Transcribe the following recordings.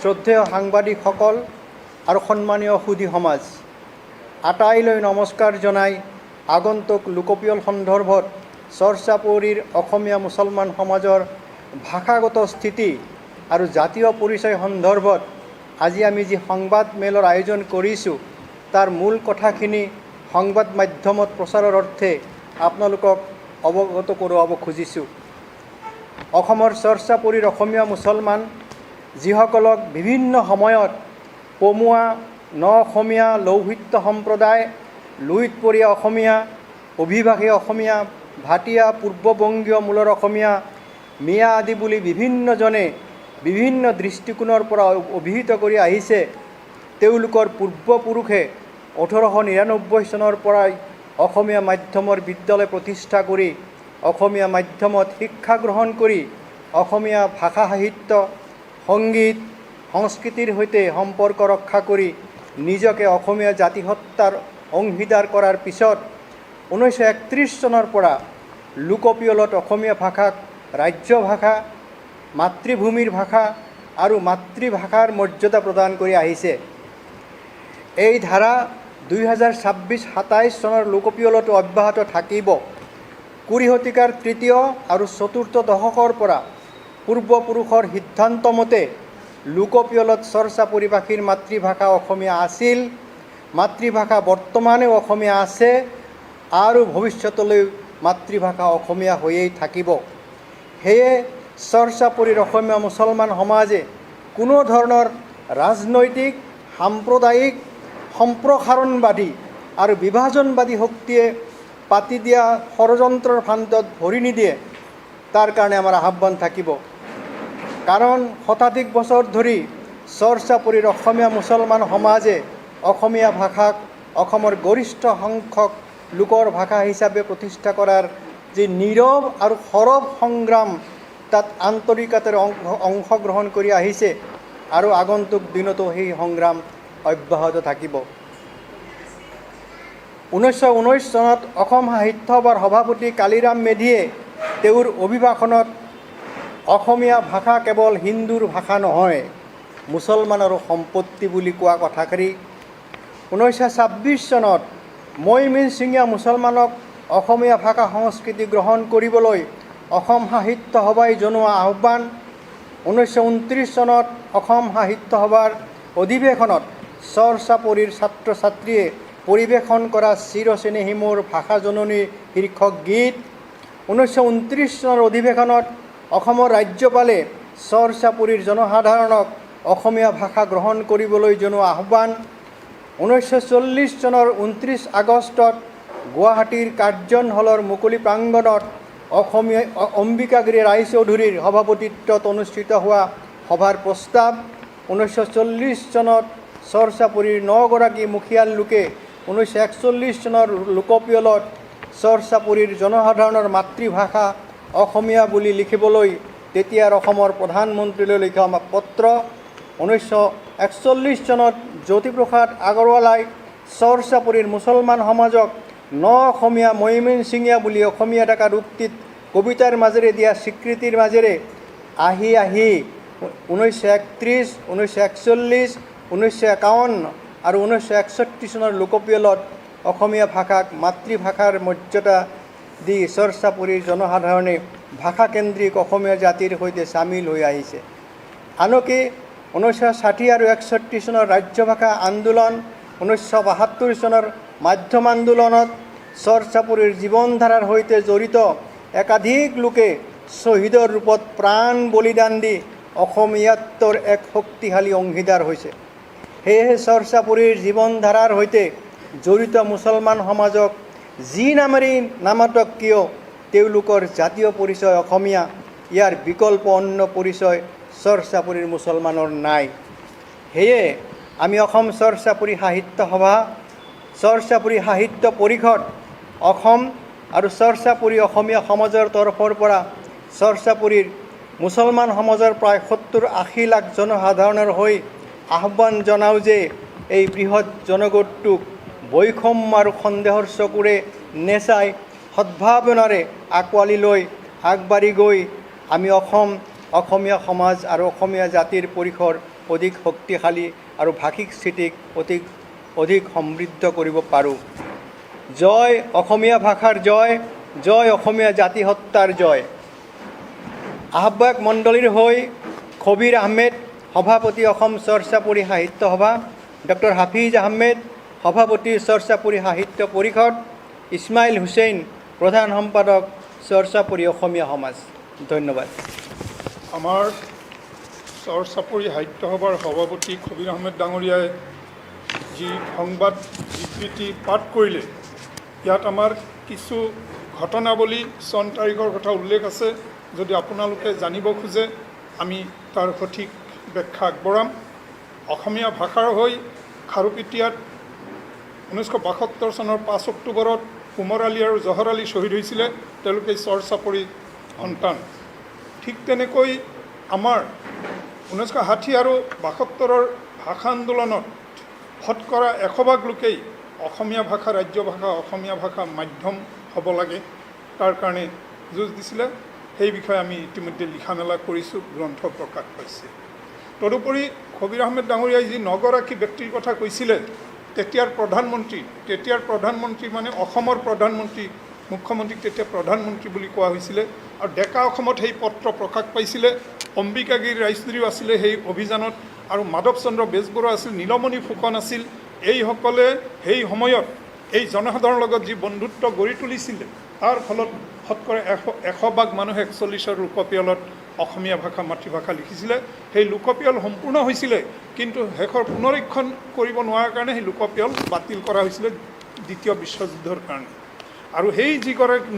শ্ৰদ্ধেয় সাংবাদিকসকল আৰু সন্মানীয় সুধী সমাজ, আটাইলৈ নমস্কাৰ জনাই আগন্তুক লোকপিয়ল সন্দৰ্ভত চৰ্চাপৰীৰ অসমীয়া মুছলমান সমাজৰ ভাষাগত স্থিতি আৰু জাতীয় পৰিচয় সন্দৰ্ভত আজি আমি যি সংবাদ মেলৰ আয়োজন কৰিছোঁ তাৰ মূল কথাখিনি সংবাদ মাধ্যমত প্ৰচাৰৰ অৰ্থে আপোনালোকক অৱগত কৰোৱাব খুজিছোঁ। অসমৰ চৰ্চাপৰীৰ অসমীয়া মুছলমান যিসকলক বিভিন্ন সময়ত পমুৱা, ন অসমীয়া, লৌহিত্য সম্প্ৰদায়, লুইতপৰীয়া অসমীয়া, অভিভাষী অসমীয়া, ভাটিয়া, পূৰ্ববংগীয় মূলৰ অসমীয়া, মিয়া আদি বুলি বিভিন্নজনে বিভিন্ন দৃষ্টিকোণৰ পৰা অভিহিত কৰি আহিছে। তেওঁলোকৰ পূৰ্বপুৰুষে 1899 চনৰ পৰাই অসমীয়া মাধ্যমৰ বিদ্যালয় প্ৰতিষ্ঠা কৰি অসমীয়া মাধ্যমত শিক্ষা গ্ৰহণ কৰি অসমীয়া ভাষা সাহিত্য, সংগীত, সংস্কৃতিৰ সৈতে সম্পৰ্ক ৰক্ষা কৰি নিজকে অসমীয়া জাতিসত্তাৰ অংশীদাৰ কৰাৰ পিছত 1931 চনৰ পৰা লোকপিয়লত অসমীয়া ভাষাক ৰাজ্য ভাষা, মাতৃভূমিৰ ভাষা আৰু মাতৃভাষাৰ মৰ্যাদা প্ৰদান কৰি আহিছে। এই ধাৰা 2026-27 চনৰ লোকপিয়লতো অব্যাহত থাকিব। কুৰি শতিকাৰ তৃতীয় আৰু চতুৰ্থ দশকৰ পৰা পূৰ্বপুৰুষৰ সিদ্ধান্ত মতে লোকপিয়লত চৰ্চাপৰীভাষীৰ মাতৃভাষা অসমীয়া আছিল, মাতৃভাষা বৰ্তমানেও অসমীয়া আছে আৰু ভৱিষ্যতলৈ মাতৃভাষা অসমীয়া হৈয়েই থাকিব। সেয়ে চৰ্চাপৰীৰ অসমীয়া মুছলমান সমাজে কোনো ধৰণৰ ৰাজনৈতিক, সাম্প্ৰদায়িক, সম্প্ৰসাৰণবাদী আৰু বিভাজনবাদী শক্তিয়ে পাতি দিয়া ষড়যন্ত্ৰৰ ফান্দত ভৰি নিদিয়ে, তাৰ কাৰণে আমাৰ আহ্বান থাকিব। কাৰণ শতাধিক বছৰ ধৰি চৰ্চাপৰীৰ অসমীয়া মুছলমান সমাজে অসমীয়া ভাষাক অসমৰ গৰিষ্ঠ সংখ্যক লোকৰ ভাষা হিচাপে প্ৰতিষ্ঠা কৰাৰ যি নীৰৱ আৰু সৰৱ সংগ্ৰাম তাত আন্তৰিকতাৰে অংশগ্ৰহণ কৰি আহিছে আৰু আগন্তুক দিনতো সেই সংগ্ৰাম অব্যাহত থাকিব। 1919 চনত অসম সাহিত্য সভাৰ সভাপতি কালিৰাম মেধিয়ে তেওঁৰ অভিভাষণত অসমীয়া ভাষা কেৱল হিন্দুৰ ভাষা নহয়, মুছলমানৰো সম্পত্তি বুলি কোৱা কথাষাৰি 1926 চনত ময়মনসিঙীয়া মুছলমানক অসমীয়া ভাষা সংস্কৃতি গ্ৰহণ কৰিবলৈ অসম সাহিত্য সভাই জনোৱা আহ্বান, 1929 চনত অসম সাহিত্য সভাৰ অধিৱেশনত চৰ্চাপৰীৰ ছাত্ৰ ছাত্ৰীয়ে পৰিৱেশন কৰা চিৰচেনেহী মোৰ ভাষা জননী শীৰ্ষক গীত, 1929 চনৰ অধিৱেশনত অসমৰ ৰাজ্যপালে চৰ্চাপৰীৰ জনসাধাৰণক অসমীয়া ভাষা গ্ৰহণ কৰিবলৈ জনোৱা আহ্বান, 1940 চনৰ 29 আগষ্টত গুৱাহাটীৰ কাৰ্জন হলৰ মুকলি প্ৰাংগণত অসমীয়া অম্বিকাগিৰি ৰায়চৌধুৰীৰ সভাপতিত্বত অনুষ্ঠিত হোৱা সভাৰ প্ৰস্তাৱ, 1940 চনত চৰ্চাপৰীৰ 9গৰাকী মুখীয়াল লোকে 1941 চনৰ লোকপিয়লত চৰ্চাপৰীৰ জনসাধাৰণৰ মাতৃভাষা অসমীয়া বুলি লিখিবলৈ তেতিয়াৰ অসমৰ প্ৰধানমন্ত্ৰীলৈ লিখা পত্ৰ, 1941 চনত জ্যোতিপ্ৰসাদ আগৰৱালাই চৰ্চাপৰীৰ মুছলমান সমাজক ন অসমীয়া ময়মনসিঙীয়া বুলি অসমীয়া ডেকা ৰূপটিত কবিতাৰ মাজেৰে দিয়া স্বীকৃতিৰ মাজেৰে আহি 1931, 1941, 1951 আৰু 1961 চনৰ লোকপিয়লত অসমীয়া ভাষাক মাতৃভাষাৰ মৰ্যাদা দি চৰ্চাপৰীৰ জনসাধাৰণে ভাষাকেন্দ্ৰিক অসমীয়া জাতিৰ সৈতে চামিল হৈ আহিছে। আনকি 1960 আৰু 61 চনৰ ৰাজ্যভাষা আন্দোলন, 1972 চনৰ মাধ্যম আন্দোলনত চৰ্চাপৰীৰ জীৱনধাৰাৰ সৈতে জড়িত একাধিক লোকে শ্বহীদৰ ৰূপত প্ৰাণ বলিদান দি অসমীয়াত্বৰ এক শক্তিশালী অংশীদাৰ হৈছে। সেয়েহে চৰ্চাপৰীৰ জীৱনধাৰাৰ সৈতে জড়িত মুছলমান সমাজক যি নামেৰেই নামাতক কিয় তেওঁলোকৰ জাতীয় পৰিচয় অসমীয়া, ইয়াৰ বিকল্প অন্য পৰিচয় চৰ্চাপৰীৰ মুছলমানৰ নাই। সেয়ে আমি অসম চৰ্চাপৰী সাহিত্য সভা, চৰ্চাপৰী সাহিত্য পৰিষদ অসম আৰু চৰ্চাপৰী অসমীয়া সমাজৰ তৰফৰ পৰা চৰ্চাপৰীৰ মুছলমান সমাজৰ প্ৰায় 70-80 লাখ জনসাধাৰণৰ হৈ আহ্বান জনাওঁ যে এই বৃহৎ জনগোটটোক বৈষম্য আৰু সন্দেহৰ চকুৰে নেচাই সদ্ভাৱনাৰে আঁকোৱালি লৈ আগবাঢ়ি গৈ আমি অসমীয়া সমাজ আৰু অসমীয়া জাতিৰ পৰিসৰ অধিক শক্তিশালী আৰু ভাষিক স্থিতিক অধিক সমৃদ্ধ কৰিব পাৰোঁ। জয় অসমীয়া ভাষাৰ জয়, জয় অসমীয়া জাতিসত্তাৰ জয়। আহ্বায়ক মণ্ডলীৰ হৈ খবিৰ আহমেদ, সভাপতি অসম চৰ্চাপৰী সাহিত্য সভা, ডক্টৰ হাফিজ আহমেদ, সভাপতি চৰ্চাপৰী সাহিত্য পৰিষদ, ইছমাইল হুছেইন, প্ৰধান সম্পাদক চৰ্চাপৰী অসমীয়া সমাজ। ধন্যবাদ। আমাৰ চৰ্চাপৰী সাহিত্য সভাৰ সভাপতি খবিৰ আহমেদ ডাঙৰীয়াই যি সংবাদ বিবৃতি পাঠ কৰিলে, ইয়াত আমাৰ কিছু ঘটনাৱলী চন তাৰিখৰ কথা উল্লেখ আছে। যদি আপোনালোকে জানিব খোজে আমি তাৰ সঠিক ব্যাখ্যা আগবঢ়াম। অসমীয়া ভাষাৰ হৈ খাৰুপেটীয়াত 1972 চনৰ 5 অক্টোবৰত কুমৰ আলী আৰু জহৰ আলী শ্বহীদ হৈছিলে। তেওঁলোকে চৰ্চাপৰী সন্তান। ঠিক তেনেকৈ আমাৰ 1960 আৰু 72ৰ ভাষা আন্দোলনত শতকৰা 100% লোকেই অসমীয়া ভাষা ৰাজ্য ভাষা, অসমীয়া ভাষা মাধ্যম হ'ব লাগে, তাৰ কাৰণে যুঁজ দিছিলে। সেই বিষয়ে আমি ইতিমধ্যে লিখা মেলা কৰিছোঁ, গ্ৰন্থ প্ৰকাশ পাইছে। তদুপৰি খবিৰ আহমেদ ডাঙৰীয়াই যি 9গৰাকী ব্যক্তিৰ কথা কৈছিলে, তেতিয়াৰ প্ৰধানমন্ত্ৰী মানে অসমৰ প্ৰধানমন্ত্ৰী, মুখ্যমন্ত্ৰীক তেতিয়া প্ৰধানমন্ত্ৰী বুলি কোৱা হৈছিলে। আৰু ডেকা অসমত সেই পত্ৰ প্ৰকাশ পাইছিলে। অম্বিকাগিৰি ৰাইচৌধুৰীও আছিলে সেই অভিযানত, আৰু মাধৱ চন্দ্ৰ বেজবৰুৱা আছিল, নীলমণি ফুকন আছিল। এইসকলে সেই সময়ত এই জনসাধাৰণৰ লগত যি বন্ধুত্ব গঢ়ি তুলিছিলে, তাৰ ফলত শতকৰা 100% মানুহে 41 লোকপিয়লত অসমীয়া ভাষা মাতৃভাষা লিখিছিলে। সেই লোকপিয়ল সম্পূৰ্ণ হৈছিলে, কিন্তু শেষৰ পুনৰীক্ষণ কৰিব নোৱাৰাৰ কাৰণে সেই লোকপিয়ল বাতিল কৰা হৈছিলে দ্বিতীয় বিশ্বযুদ্ধৰ কাৰণে। আৰু সেই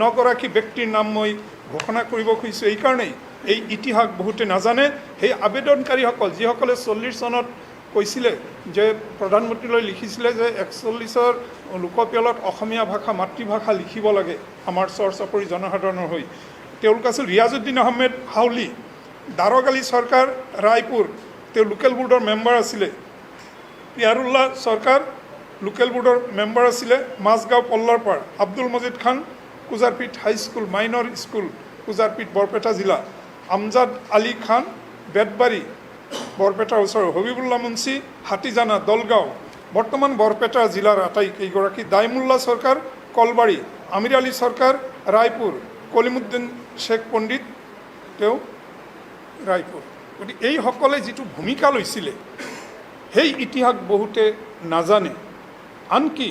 9গৰাকী ব্যক্তিৰ নাম মই ঘোষণা কৰিব খুজিছোঁ এইকাৰণেই, এই ইতিহাস বহুতে নাজানে। সেই আবেদনকাৰীসকল যিসকলে 40 চনত কৈছিলে যে প্ৰধানমন্ত্ৰীলৈ লিখিছিলে যে 41 লোকপিয়লত অসমীয়া ভাষা মাতৃভাষা লিখিব লাগে আমাৰ চৰ্চাপৰী জনসাধাৰণৰ হৈ, তেওঁলোক আছিল ৰিয়াজুদ্দিন আহমেদ হাউলি, দাৰগালী চৰকাৰ ৰায়পুৰ, তেওঁ লোকেল বোৰ্ডৰ মেম্বাৰ আছিলে। পিয়াৰুল্লাহ চৰকাৰ লোকেল বোৰ্ডৰ মেম্বাৰ আছিলে। মাজগাঁও পল্লাৰপাৰ, আব্দুল মজিদ খান, কুজাৰপীঠ হাইস্কুল মাইনৰ স্কুল, কুজাৰপীঠ বৰপেটা জিলা, আমজাদ আলী খান বেতবাৰী বৰপেটাৰ ওচৰৰ, হবিবুল্লাহ মুন্সি হাতীজানা দলগাঁও, বৰ্তমান বৰপেটা জিলাৰ আটাইকেইগৰাকী, দাইমুল্লা চৰকাৰ কলবাৰী, আমিৰ আলী চৰকাৰ ৰায়পুৰ, কলিমুদ্দিন শ্বেখ পণ্ডিত তেওঁ ৰায়পুৰ। গতিকে এইসকলে যিটো ভূমিকা লৈছিলে সেই ইতিহাস বহুতে নাজানে। আনকি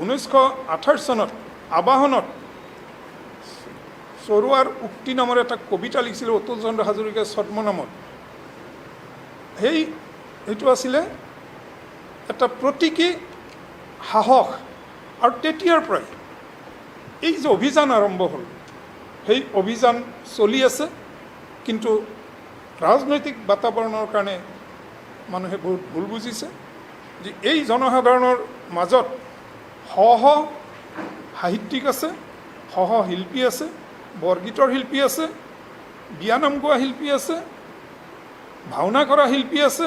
1928 চনত আবাহনত চৰুৱাৰ উক্তি নামৰ এটা কবিতা লিখিছিলে অতুল চন্দ্ৰ হাজৰিকাই ছদ্মনামত। সেইটো আছিলে এটা প্ৰতীকী সাহস। আৰু তেতিয়াৰ পৰাই এই যে অভিযান আৰম্ভ হ'ল, সেই অভিযান চলি আছে, কিন্তু ৰাজনৈতিক বাতাবৰণৰ কাৰণে মানুহে বহুত ভুল বুজিছে যে এই জনসাধাৰণৰ মাজত সাহিত্যিক আছে, শিল্পী আছে, বৰগীতৰ শিল্পী আছে, বিয়ানাম গোৱা শিল্পী আছে, ভাওনা কৰা শিল্পী আছে।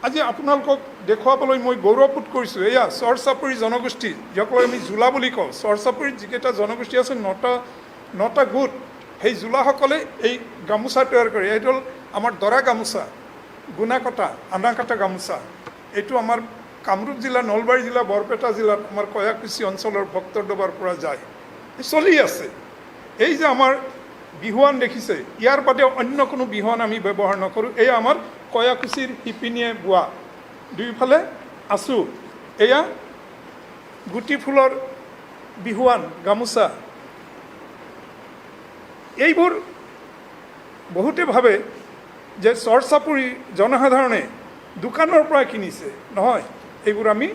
আজি আপোনালোকক দেখুৱাবলৈ মই গৌৰৱবোধ কৰিছোঁ। এয়া চৰ্চাপৰী জনগোষ্ঠী, যিসকলক আমি জোলা বুলি কওঁ। চৰ্চাপৰীত যিকেইটা জনগোষ্ঠী আছে 9টা গোট, সেই জোলাসকলে এই গামোচা তৈয়াৰ কৰে। এইটো হ'ল আমাৰ দৰা গামোচা, গুণাকটা আনাকাটা গামোচা। এইটো আমাৰ কামৰূপ জিলা, নলবাৰী জিলা, বৰপেটা জিলাত আমাৰ কয়াকুছি অঞ্চলৰ ভক্তৰডবাৰ পৰা যায়, চলি আছে। এই যে আমাৰ বিহুৱান দেখিছে, ইয়াৰ বাদে অন্য কোনো বিহুৱান আমি ব্যৱহাৰ নকৰোঁ। এয়া আমাৰ কয়াকুছিৰ শিপিনীয়ে বোৱা, দুয়োফালে আছোঁ। এয়া গুটি ফুলৰ বিহুৱান গামোচা। এইবোৰ বহুতে ভাবে যে চৰ্চাপৰী জনসাধাৰণে দোকানৰ পৰা কিনিছে। নহয়, এইবোৰ আমি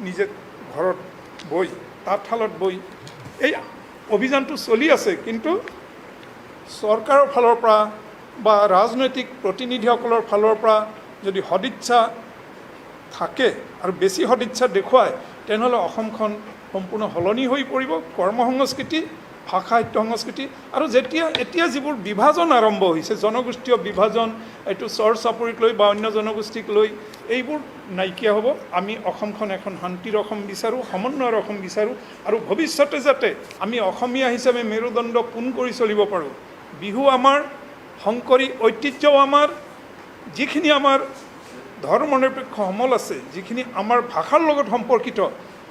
নিজে ঘৰত বৈ, তাঁতশালত বৈ এই অভিযানটো চলি আছে। কিন্তু চৰকাৰৰ ফালৰ পৰা বা ৰাজনৈতিক প্ৰতিনিধিসকলৰ ফালৰ পৰা যদি সদিচ্ছা থাকে আৰু বেছি সদিচ্ছা দেখুৱায়, তেনেহ'লে অসমখন সম্পূৰ্ণ সলনি হৈ পৰিব। কৰ্ম সংস্কৃতি, ভাষা সাহিত্য সংস্কৃতি, আৰু এতিয়া যিবোৰ বিভাজন আৰম্ভ হৈছে, জনগোষ্ঠীয় বিভাজন, এইটো চৰ্চাপৰীক লৈ বা অন্য জনগোষ্ঠীক লৈ, এইবোৰ নাইকিয়া হ'ব। আমি অসমখন এখন শান্তিৰ অসম বিচাৰোঁ, সমন্বয়ৰ অসম বিচাৰোঁ, আৰু ভৱিষ্যতে যাতে আমি অসমীয়া হিচাপে মেৰুদণ্ড পোন কৰি চলিব পাৰোঁ। বিহু আমাৰ, শংকৰী ঐতিহ্যও আমাৰ, যিখিনি আমাৰ ধৰ্মনিৰপেক্ষ সমল আছে, যিখিনি আমাৰ ভাষাৰ লগত সম্পৰ্কিত,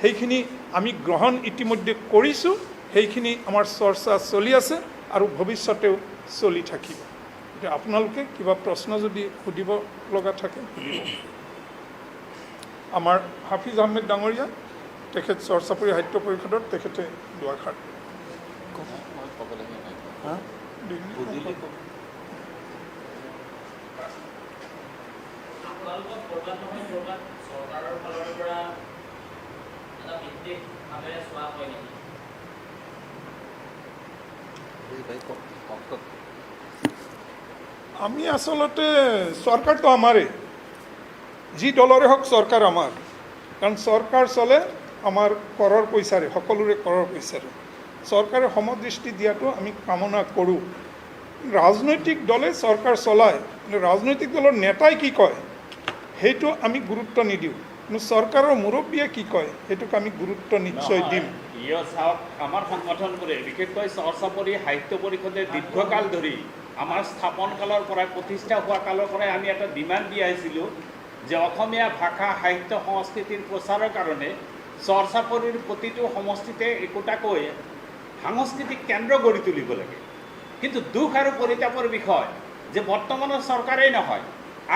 সেইখিনি আমি গ্ৰহণ ইতিমধ্যে কৰিছোঁ। সেইখিনি আমাৰ চৰ্চা চলি আছে আৰু ভৱিষ্যতেও চলি থাকিব। এতিয়া আপোনালোকে কিবা প্ৰশ্ন যদি সুধিব লগা থাকে সুধিব। আমাৰ হাফিজ আহমেদ ডাঙৰীয়া, তেখেত চৰচাপৰি সাহিত্য পৰিষদৰ, তেখেতে দুআষাৰ আপোনালোকক ক'ৰবাত নহয় ক'ৰবাত চৰকাৰৰ ফালৰ পৰা এটা বিশেষভাৱে চোৱা হয় নেকি? আমি আচলতে চৰকাৰটো আমাৰেই, যি দলৰে হওক চৰকাৰ আমাৰ, কাৰণ চৰকাৰ চলে আমাৰ কৰৰ পইচাৰে, সকলোৰে কৰৰ পইচাৰে। চৰকাৰে সমদৃষ্টি দিয়াটো আমি কামনা কৰোঁ। ৰাজনৈতিক দলে চৰকাৰ চলায়, কিন্তু ৰাজনৈতিক দলৰ নেতাই কি কয় সেইটো আমি গুৰুত্ব নিদিওঁ, কিন্তু চৰকাৰৰ মুৰব্বীয়ে কি কয় সেইটোক আমি গুৰুত্ব নিশ্চয় দিম। চাওক, আমাৰ সংগঠনবোৰে বিশেষকৈ চৰচাপৰি সাহিত্য পৰিষদে দীৰ্ঘকাল ধৰি আমাৰ স্থাপন কালৰ পৰাই, প্ৰতিষ্ঠা হোৱা কালৰ পৰাই আমি এটা ডিমাণ্ড দি আহিছিলোঁ যে অসমীয়া ভাষা সাহিত্য সংস্কৃতিৰ প্ৰচাৰৰ কাৰণে চৰচাপৰিৰ প্ৰতিটো সমষ্টিতে একোটাকৈ সাংস্কৃতিক কেন্দ্ৰ গঢ়ি তুলিব লাগে। কিন্তু দুখ আৰু পৰিতাপৰ বিষয় যে বৰ্তমানৰ চৰকাৰেই নহয়,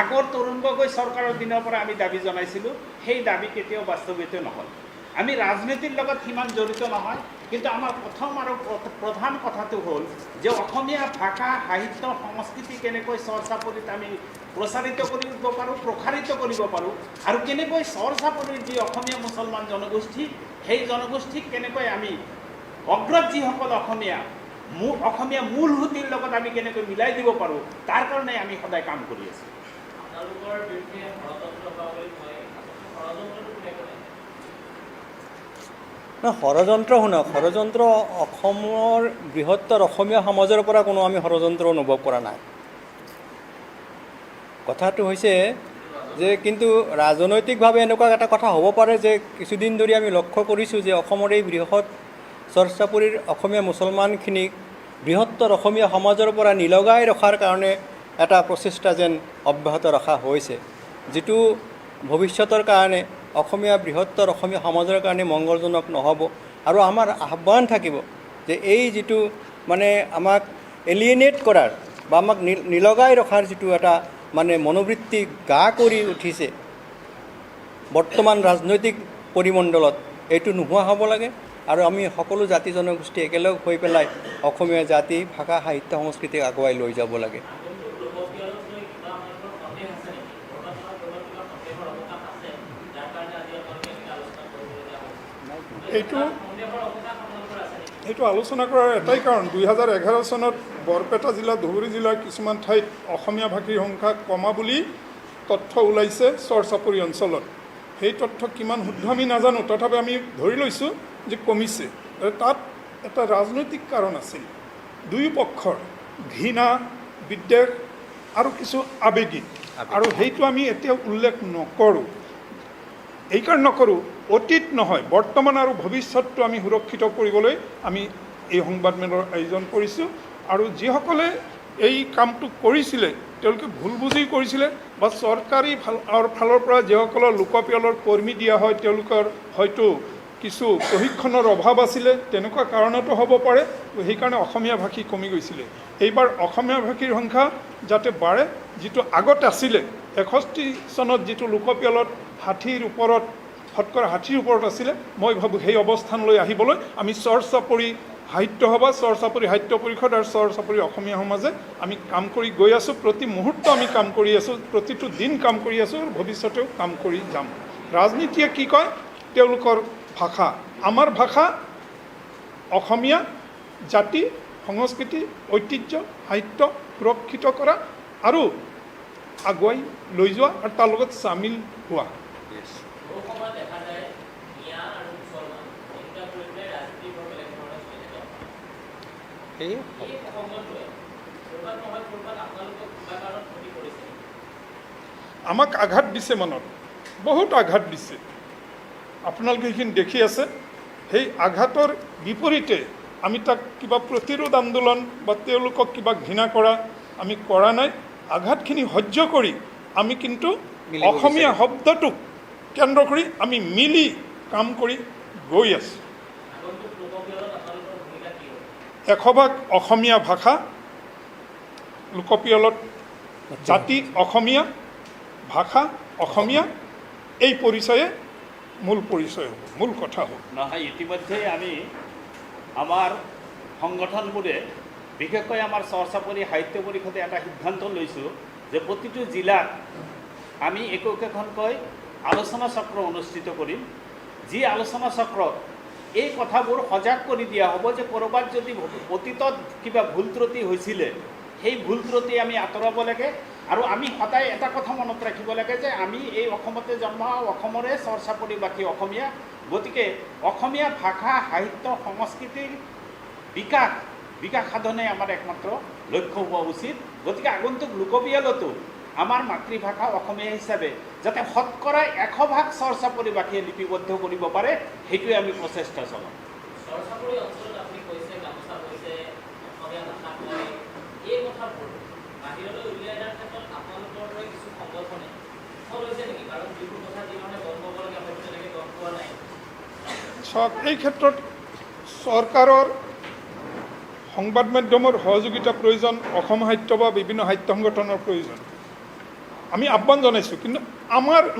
আগৰ তৰুণ গগৈ চৰকাৰৰ দিনৰ পৰা আমি দাবী জনাইছিলোঁ, সেই দাবী কেতিয়াও বাস্তৱায়িত নহ'ল। আমি ৰাজনীতিৰ লগত সিমান জড়িত নহয়, কিন্তু আমাৰ প্ৰথম আৰু প্ৰধান কথাটো হ'ল যে অসমীয়া ভাষা সাহিত্য সংস্কৃতি কেনেকৈ চৰচাপৰিত আমি প্ৰচাৰিত কৰিব পাৰোঁ, প্ৰসাৰিত কৰিব পাৰোঁ, আৰু কেনেকৈ চৰচাপৰিৰ যি অসমীয়া মুছলমান জনগোষ্ঠী, সেই জনগোষ্ঠীক কেনেকৈ আমি অগ্ৰত যিসকল অসমীয়া মূল সুঁতিৰ লগত আমি কেনেকৈ মিলাই দিব পাৰোঁ, তাৰ কাৰণে আমি সদায় কাম কৰি আছোঁ। আপোনালোকৰ বিৰুদ্ধে ষড়যন্ত্ৰ কৰা বুলি কয়, ষড়যন্ত্ৰটো কোনে কৰে? ষড়যন্ত্ৰ শুনক, ষড়যন্ত্ৰ অসমৰ বৃহত্তৰ অসমীয়া সমাজৰ পৰা কোনো আমি ষড়যন্ত্ৰ অনুভৱ কৰা নাই। কথাটো হৈছে যে কিন্তু ৰাজনৈতিকভাৱে এনেকুৱা এটা কথা হ'ব পাৰে যে কিছুদিন ধৰি আমি লক্ষ্য কৰিছোঁ যে অসমৰ এই বৃহৎ চৰচাপৰিৰ অসমীয়া মুছলমানখিনিক বৃহত্তৰ অসমীয়া সমাজৰ পৰা নিলগাই ৰখাৰ কাৰণে এটা প্ৰচেষ্টা যেন অব্যাহত ৰখা হৈছে, যিটো ভৱিষ্যতৰ কাৰণে অসমীয়া বৃহত্তৰ অসমীয়া সমাজৰ কাৰণে মংগলজনক নহ'ব। আৰু আমাৰ আহ্বান থাকিব যে এই যিটো মানে আমাক এলিয়েনেট কৰাৰ বা আমাক নিলগাই ৰখাৰ যিটো এটা মানে মনোবৃত্তি গা কৰি উঠিছে বৰ্তমান ৰাজনৈতিক পৰিমণ্ডলত, এইটো নোহোৱা হ'ব লাগে। আৰু আমি সকলো জাতি জনগোষ্ঠী একেলগ হৈ পেলাই অসমীয়া জাতি ভাষা সাহিত্য সংস্কৃতিক আগুৱাই লৈ যাব লাগে। এইটো আলোচনা কৰাৰ এটাই কাৰণ, 2011 চনত বৰপেটা জিলা, ধুবুৰী জিলাৰ কিছুমান ঠাইত অসমীয়া ভাষীৰ সংখ্যা কমা বুলি তথ্য ওলাইছে চৰচাপৰি অঞ্চলত। সেই তথ্য কিমান শুদ্ধ আমি নাজানো, তথাপি আমি ধৰি লৈছোঁ যে কমিছে। তাত এটা ৰাজনৈতিক কাৰণ আছিল, দুয়ো পক্ষৰ ঘৃণা, বিদ্বেষ আৰু কিছু আৱেগিক, আৰু সেইটো আমি এতিয়া উল্লেখ নকৰোঁ। এইকাৰণে নকৰোঁ, অতীত নহয় বৰ্তমান আৰু ভৱিষ্যতটো আমি সুৰক্ষিত কৰিবলৈ আমি এই সংবাদমেলৰ আয়োজন কৰিছোঁ। আৰু যিসকলে এই কামটো কৰিছিলে তেওঁলোকে ভুল বুজি কৰিছিলে, বা চৰকাৰী ফালৰ পৰা যিসকলৰ লোকপিয়লৰ কৰ্মী দিয়া হয় তেওঁলোকৰ হয়তো কিছু প্ৰশিক্ষণৰ অভাৱ আছিলে, তেনেকুৱা কাৰণতো হ'ব পাৰে। সেইকাৰণে অসমীয়া ভাষী কমি গৈছিলে। এইবাৰ অসমীয়া ভাষীৰ সংখ্যা যাতে বাঢ়ে, যিটো আগত আছিলে 61 চনত যিটো লোকপিয়লত 60ৰ ওপৰত, শতকৰা 60ৰ ওপৰত আছিলে, মই ভাবোঁ সেই অৱস্থানলৈ আহিবলৈ আমি চৰচাপৰি সাহিত্য সভা, চৰচাপৰি সাহিত্য পৰিষদ আৰু চৰচাপৰি অসমীয়া সমাজে আমি কাম কৰি গৈ আছোঁ। প্ৰতি মুহূৰ্ত আমি কাম কৰি আছোঁ, প্ৰতিটো দিন কাম কৰি আছোঁ, আৰু ভৱিষ্যতেও কাম কৰি যাম। ৰাজনীতিয়ে কি কয়, তেওঁলোকৰ ভাষা, আমাৰ ভাষা অসমীয়া জাতি সংস্কৃতি ঐতিহ্য সাহিত্য সুৰক্ষিত কৰা আৰু আগুৱাই লৈ যোৱা, আৰু তাৰ লগত চামিল হোৱা। আমাক আঘাত দিছে, মনত বহুত আঘাত দিছে, আপোনালোকে সেইখিনি দেখি আছে। সেই আঘাতৰ বিপৰীতে আমি তাক কিবা প্ৰতিৰোধ আন্দোলন বা তেওঁলোকক কিবা ঘৃণা কৰা আমি কৰা নাই। আঘাতখিনি সহ্য কৰি আমি কিন্তু অসমীয়া শব্দটোক কেন্দ্ৰ কৰি আমি মিলি কাম কৰি গৈ আছোঁ। আগন্তুক লোকপিয়লত আপোনালোকৰ ভূমিকা কি হ'ব? 100% অসমীয়া ভাষা লোকপিয়লত জাতি অসমীয়া, ভাষা অসমীয়া, এই পৰিচয়ে মূল পৰিচয় হ'ব, মূল কথা হ'ব। নহয়, ইতিমধ্যেই আমি আমাৰ সংগঠনবোৰে বিশেষকৈ আমাৰ চৰ্চাপৰী সাহিত্য পৰিষদে এটা সিদ্ধান্ত লৈছোঁ যে প্ৰতিটো জিলাত আমি একোখনকৈ আলোচনা চক্ৰ অনুষ্ঠিত কৰিম। যি আলোচনা চক্ৰত এই কথাবোৰ সজাগ কৰি দিয়া হ'ব যে ক'ৰবাত যদি অতীতত কিবা ভুল ত্ৰুটি হৈছিলে সেই ভুল ত্ৰুটি আমি আঁতৰাব লাগে। আৰু আমি সদায় এটা কথা মনত ৰাখিব লাগে যে আমি এই অসমতে জন্ম, অসমৰে চৰ্চাপৰীবাসী অসমীয়া, গতিকে অসমীয়া ভাষা সাহিত্য সংস্কৃতিৰ বিকাশ সাধনে আমাৰ একমাত্ৰ লক্ষ্য হোৱা উচিত। গতিকে আগন্তুক লোকপিয়লতো আমাৰ মাতৃভাষা অসমীয়া হিচাপে যাতে শতকৰা 100% চৰ্চাপৰীবাসীয়ে লিপিবদ্ধ কৰিব পাৰে, সেইটোৱে আমি প্ৰচেষ্টা চলাম। চৰ্চাপৰী অঞ্চলত আপুনি কৈছে গামোচা কৈছে, অসমীয়া ভাষা কয়, এই কথাবোৰ বাহিৰলৈ উলিয়াই দিয়াৰ ক্ষেত্ৰত আপোনালোকৰ দৰে কিছু সংগঠনে সফল হৈছে নেকি? কাৰণ যিবোৰ কথা যিধৰণে গম পাব লাগে হয়তো তেনেকৈ গম পোৱা নাই। চাওক, এই ক্ষেত্ৰত চৰকাৰৰ সংবাদ মাধ্যমৰ সহযোগিতা প্ৰয়োজন, অসম সাহিত্য বা বিভিন্ন সাহিত্য সংগঠনৰ প্ৰয়োজন। আমি আহ্বান জনাইছোঁ, কিন্তু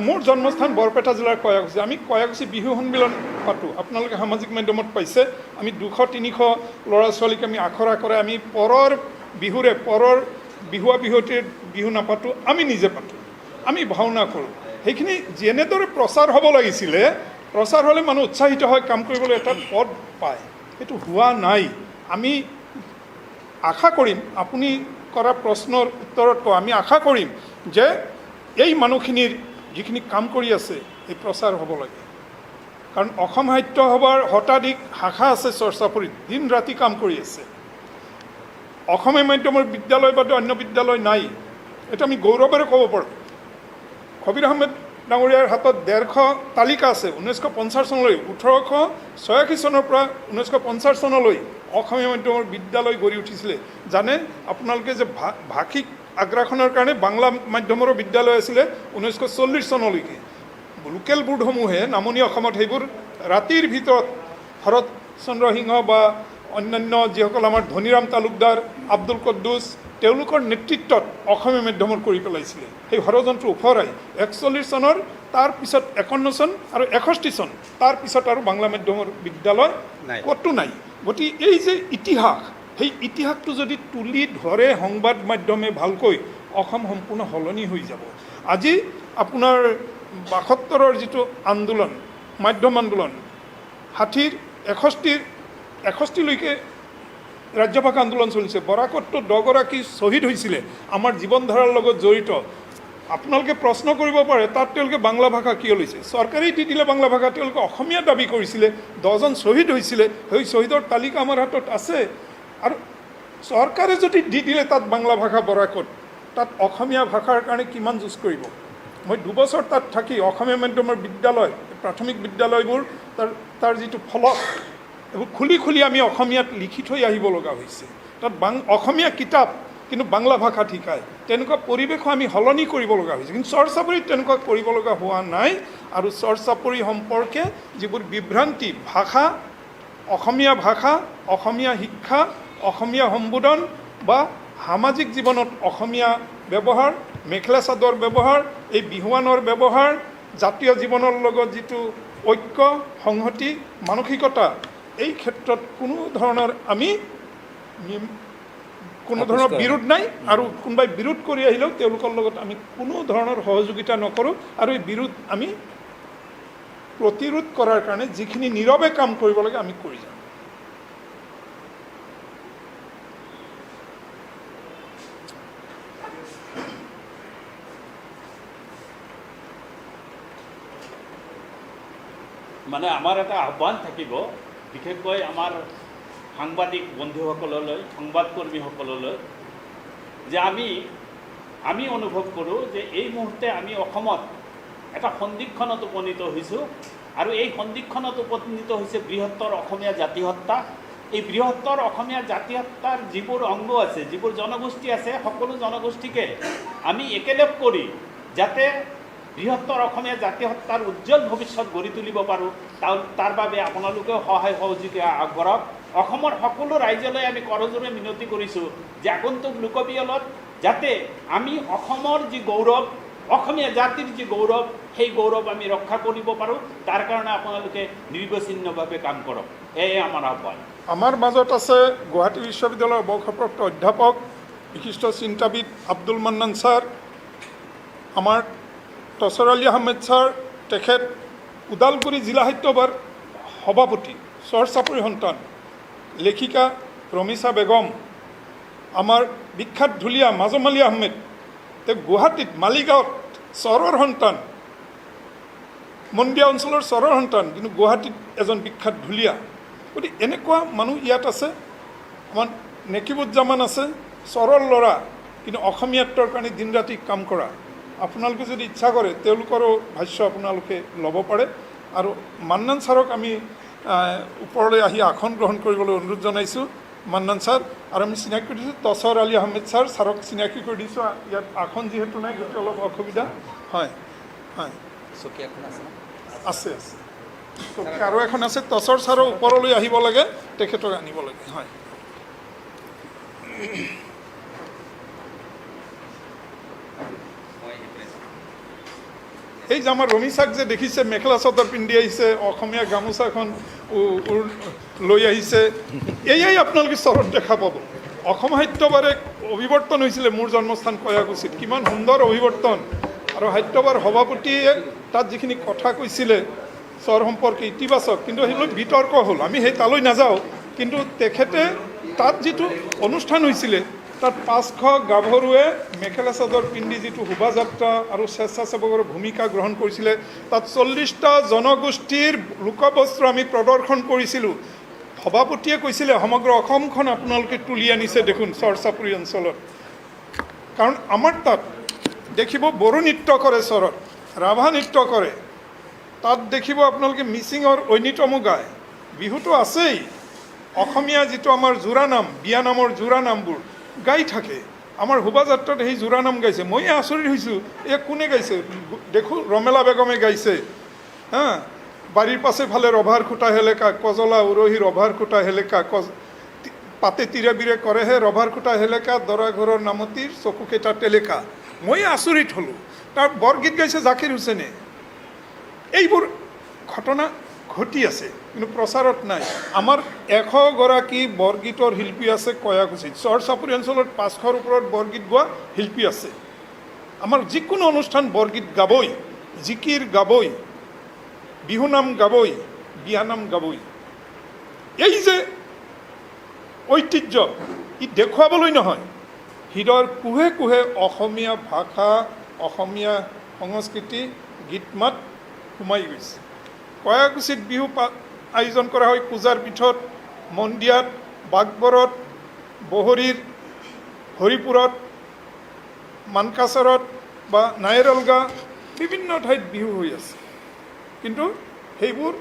মোৰ জন্মস্থান বৰপেটা জিলাৰ কয়াকুছি। আমি কয়াকুছি বিহু সন্মিলন পাতোঁ, আপোনালোকে সামাজিক মাধ্যমত পাইছে। আমি 200-300 ল'ৰা ছোৱালীক আমি আখৰা কৰে, আমি পৰৰ বিহুৱা বিহুৱতীৰ বিহু নাপাতোঁ, আমি নিজে পাতোঁ, আমি ভাওনা কৰোঁ। সেইখিনি যেনেদৰে প্ৰচাৰ হ'ব লাগিছিলে, প্ৰচাৰ হ'লে মানুহ উৎসাহিত হয়, কাম কৰিবলৈ এটা পদ পায়, সেইটো হোৱা নাই। আমি আশা কৰিম, আপুনি কৰা প্ৰশ্নৰ উত্তৰত কওঁ, আমি আশা কৰিম যে এই মানুহখিনিৰ যিখিনি কাম কৰি আছে এই প্ৰচাৰ হ'ব লাগে। কাৰণ অসম সাহিত্য সভাৰ শতাধিক শাখা আছে চৰ্চাপৰীত, দিন ৰাতি কাম কৰি আছে। অসমীয়া মাধ্যমৰ বিদ্যালয় বাদে অন্য বিদ্যালয় নাই, এটা আমি গৌৰৱেৰে ক'ব পাৰোঁ। খবিৰ আহমেদ ডাঙৰীয়াৰ হাতত 150 তালিকা আছে 1950 চনলৈ, 1886 চনৰ পৰা 1950 চনলৈ অসমীয়া মাধ্যমৰ বিদ্যালয় গঢ়ি উঠিছিলে। জানে আপোনালোকে যে ভাষিক আগ্ৰাসনৰ কাৰণে বাংলা মাধ্যমৰো বিদ্যালয় আছিলে 1940 চনলৈকে। লোকেল বোৰ্ডসমূহে নামনি অসমত সেইবোৰ ৰাতিৰ ভিতৰত শৰৎ চন্দ্ৰ সিংহ বা অন্যান্য যিসকল আমাৰ ধনীৰাম তালুকদাৰ, আব্দুল কুদ্দুছ, তেওঁলোকৰ নেতৃত্বত অসমীয়া মাধ্যমৰ কৰি পেলাইছিলে। সেই ষড়যন্ত্ৰ ওফৰাই 41 চনৰ, তাৰপিছত 51 চন আৰু 61 চন, তাৰপিছত আৰু বাংলা মাধ্যমৰ বিদ্যালয় ক'তো নাই। গতিকে এই যে ইতিহাস, সেই ইতিহাসটো যদি তুলি ধৰে সংবাদ মাধ্যমে ভালকৈ, অসম সম্পূৰ্ণ সলনি হৈ যাব। আজি আপোনাৰ 72ৰ যিটো আন্দোলন, মাধ্যম আন্দোলন, 60, 61লৈকে ৰাজ্যভাষা আন্দোলন চলিছে। বৰাকতটো 10 গৰাকী শ্বহীদ হৈছিলে আমাৰ জীৱন ধাৰাৰ লগত জড়িত। আপোনালোকে প্ৰশ্ন কৰিব পাৰে তাত তেওঁলোকে বাংলা ভাষা কিয় লৈছে? চৰকাৰেই দি দিলে বাংলা ভাষা, তেওঁলোকে অসমীয়া দাবী কৰিছিলে, 10জন শ্বহীদ হৈছিলে, সেই শ্বহীদৰ তালিকা আমাৰ হাতত আছে। আৰু চৰকাৰে যদি দি দিলে তাত বাংলা ভাষা বৰাকত, তাত অসমীয়া ভাষাৰ কাৰণে কিমান যুঁজ কৰিব? মই 2 বছৰ তাত থাকি অসমীয়া মাধ্যমৰ বিদ্যালয়, প্ৰাথমিক বিদ্যালয়বোৰ তাৰ যিটো ফলক, এইবোৰ খুলি আমি অসমীয়াত লিখি থৈ আহিব লগা হৈছে। তাত অসমীয়া কিতাপ কিন্তু বাংলা ভাষা শিকায়। তেনেকুৱা পৰিৱেশো আমি সলনি কৰিব লগা হৈছে, কিন্তু চৰ্চাপৰীত তেনেকুৱা কৰিব লগা হোৱা নাই। আৰু চৰ্চাপৰী সম্পৰ্কে যিবোৰ বিভ্ৰান্তি, ভাষা, অসমীয়া ভাষা, অসমীয়া শিক্ষা, অসমীয়া সম্বোধন বা সামাজিক জীৱনত অসমীয়া ব্যৱহাৰ, মেখেলা চাদৰ ব্যৱহাৰ, এই বিহুৱানৰ ব্যৱহাৰ, জাতীয় জীৱনৰ লগত যিটো ঐক্য সংহতি মানসিকতা, এই ক্ষেত্ৰত কোনো ধৰণৰ বিৰোধ নাই। আৰু কোনোবাই বিৰোধ কৰি আহিলেও তেওঁলোকৰ লগত আমি কোনো ধৰণৰ সহযোগিতা নকৰোঁ। আৰু এই বিৰোধ আমি প্ৰতিৰোধ কৰাৰ কাৰণে যিখিনি নীৰৱে কাম কৰিব লাগে আমি কৰি যাম। মানে আমাৰ এটা আহ্বান থাকিব, বিশেষকৈ আমাৰ সাংবাদিক বন্ধুসকললৈ, সংবাদকৰ্মীসকললৈ, যে আমি অনুভৱ কৰোঁ যে এই মুহূৰ্তে আমি অসমত এটা সন্দিক্ষণত উপনীত হৈছোঁ। আৰু এই সন্দিক্ষণত উপনীত হৈছে বৃহত্তৰ অসমীয়া জাতি হত্যা, এই বৃহত্তৰ অসমীয়া জাতীয়তাৰ যিবোৰ অংগ আছে, যিবোৰ জনগোষ্ঠী আছে, সকলো জনগোষ্ঠীকে আমি একেলগ কৰি যাতে বৃহত্তৰ অসমীয়া জাতীয়তাৰ উজ্জ্বল ভৱিষ্যত গঢ়ি তুলিব পাৰোঁ, তাৰ বাবে আপোনালোকেও সহায় সহযোগিতা আগবঢ়াওক। অসমৰ সকলো ৰাইজলৈ আমি কৰজোৰে মিনতি কৰিছোঁ যে আগন্তুক লোকপিয়লত যাতে আমি অসমৰ যি গৌৰৱ, অসমীয়া জাতিৰ যি গৌৰৱ, সেই গৌৰৱ আমি ৰক্ষা কৰিব পাৰোঁ। তাৰ কাৰণে আপোনালোকে নিৰ্বিচ্ছিন্নভাৱে কাম কৰক, এয়াই আমাৰ আহ্বান। আমাৰ মাজত আছে গুৱাহাটী বিশ্ববিদ্যালয়ৰ অৱসৰপ্ৰাপ্ত অধ্যাপক বিশিষ্ট চিন্তাবিদ আব্দুল মান্নান ছাৰ, আমাৰ তছৰ আলী আহমেদ ছাৰ, তেখেত ওদালগুৰি জিলা সাহিত্য সভাৰ সভাপতি, চৰ চাপৰি সন্তান, লেখিকা ৰমিছা বেগম, আমাৰ বিখ্যাত ঢুলীয়া মাজম আলী আহমেদ, তেওঁ গুৱাহাটীত মালিগাঁৱত চৰৰ সন্তান, মন্দিয়া অঞ্চলৰ চৰৰ সন্তান, কিন্তু গুৱাহাটীত এজন বিখ্যাত ঢুলীয়া। গতিকে এনেকুৱা মানুহ ইয়াত আছে। আমাৰ নেকিবুজ্জামান আছে, চৰৰ ল'ৰা, কিন্তু অসমীয়াত্বৰ কাৰণে দিন ৰাতি কাম কৰা। আপোনালোকে যদি ইচ্ছা কৰে তেওঁলোকৰো ভাষ্য আপোনালোকে ল'ব পাৰে। আৰু মান্নান ছাৰক আমি ওপৰলৈ আহি আসন গ্ৰহণ কৰিবলৈ অনুৰোধ জনাইছোঁ। মান্নান ছাৰ, আৰু আমি চিনাকি কৰি দিছোঁ তছৰ আলী আহমেদ ছাৰক চিনাকি কৰি দিছোঁ। ইয়াত আসন যিহেতু নাই গতিকে অলপ অসুবিধা হয়। হয়, চকী এখন আছে, আছে আছে চকী আৰু এখন আছে। তছৰ ছাৰৰ ওপৰলৈ আহিব লাগে, তেখেতক আনিব লাগে। হয়, এই যে আমাৰ ৰমিছাক যে দেখিছে, মেখেলা চাদৰ পিন্ধি আহিছে, অসমীয়া গামোচাখন লৈ আহিছে, এয়াই আপোনালোকে চৰত দেখা পাব। অসম সাহিত্য সভাৰ এক অভিৱৰ্তন হৈছিলে মোৰ জন্মস্থান কয়াকুছিত, কিমান সুন্দৰ অভিৱৰ্তন। আৰু সাহিত্য সভাৰ সভাপতিয়ে তাত যিখিনি কথা কৈছিলে চৰ সম্পৰ্কে ইতিবাচক, কিন্তু সেইবিলাক বিতৰ্ক হ'ল, আমি সেই তালৈ নাযাওঁ। কিন্তু তেখেতে তাত যিটো অনুষ্ঠান হৈছিলে, তাত 500 গাভৰুৱে মেখেলা চাদৰ পিন্ধি যিটো শোভাযাত্ৰা আৰু স্বেচ্ছাসেৱকৰ ভূমিকা গ্ৰহণ কৰিছিলে, তাত 40টা জনগোষ্ঠীৰ লোকবস্ত্ৰ আমি প্ৰদৰ্শন কৰিছিলোঁ। সভাপতিয়ে কৈছিলে সমগ্ৰ অসমখন আপোনালোকে তুলি আনিছে দেখোন চৰ চাপৰি অঞ্চলত। কাৰণ আমাৰ তাত দেখিব বড়ো নৃত্য কৰে, চৰত ৰাভা নৃত্য কৰে, তাত দেখিব আপোনালোকে মিচিঙৰ ঐনিতমো গায়, বিহুটো আছেই। অসমীয়া যিটো আমাৰ জোৰানাম, বিয়ানামৰ জোৰানামবোৰ গাই থাকে। আমাৰ শোভাযাত্ৰাত সেই জোৰানাম গাইছে, মই আচৰিত হৈছোঁ, কোনে গাইছে? দেখোঁ ৰমেলা বেগমে গাইছে। বাৰীৰ পাছে ফালে ৰভাৰ খুটা হেলেকা, কজলা উৰহী ৰভাৰ খুটা হেলেকা, পাতে তীৰে বীৰে কৰেহে ৰভাৰ খুটা হেলেকা, দৰা ঘৰৰ নামতিৰ চকুকেইটা টেলেকা। মই আচৰিত হ'লোঁ। তাৰ বৰগীত গাইছে জাকিৰ হুছেইনে। এইবোৰ ঘটনা ঘটি আছে, কিন্তু প্ৰচাৰত নাই। আমাৰ 100 গৰাকী বৰগীতৰ শিল্পী আছে কয়াকুছিত। চৰ চাপৰি অঞ্চলত 500ৰ ওপৰত বৰগীত গোৱা শিল্পী আছে। আমাৰ যিকোনো অনুষ্ঠান বৰগীত গাবই, জিকিৰ গাবই, বিহুনাম গাবই, বিয়ানাম গাবই। এই যে ঐতিহ্য, ই দেখুৱাবলৈ নহয়, হৃদয়ৰ কোহে কোহে অসমীয়া ভাষা, অসমীয়া সংস্কৃতি, গীত মাত সোমাই গৈছে। কয়াকুছিত বিহু আয়োজন কৰা হয় পূজাৰ পীঠত, মন্দিয়াত, বাগবৰত, বহৰীৰ, হৰিপুৰত, মানকাছাৰত বা নাইৰলগা বিভিন্ন ঠাইত বিহু হৈ আছে। কিন্তু সেইবোৰ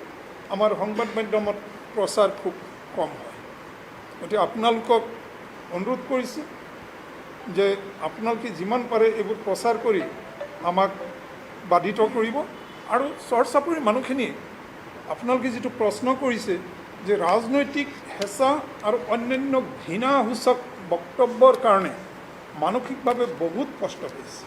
আমাৰ সংবাদ মাধ্যমত প্ৰচাৰ খুব কম হয়। গতিকে আপোনালোকক অনুৰোধ কৰিছোঁ যে আপোনালোকে যিমান পাৰে এইবোৰ প্ৰচাৰ কৰি আমাক বাধিত কৰিব। আৰু চৰ চাপৰিৰ মানুহখিনি আপোনালোকে যিটো প্ৰশ্ন কৰিছে যে ৰাজনৈতিক হেঁচা আৰু অন্যান্য ঘৃণাসূচক বক্তব্যৰ কাৰণে মানসিকভাৱে বহুত কষ্ট পাইছে।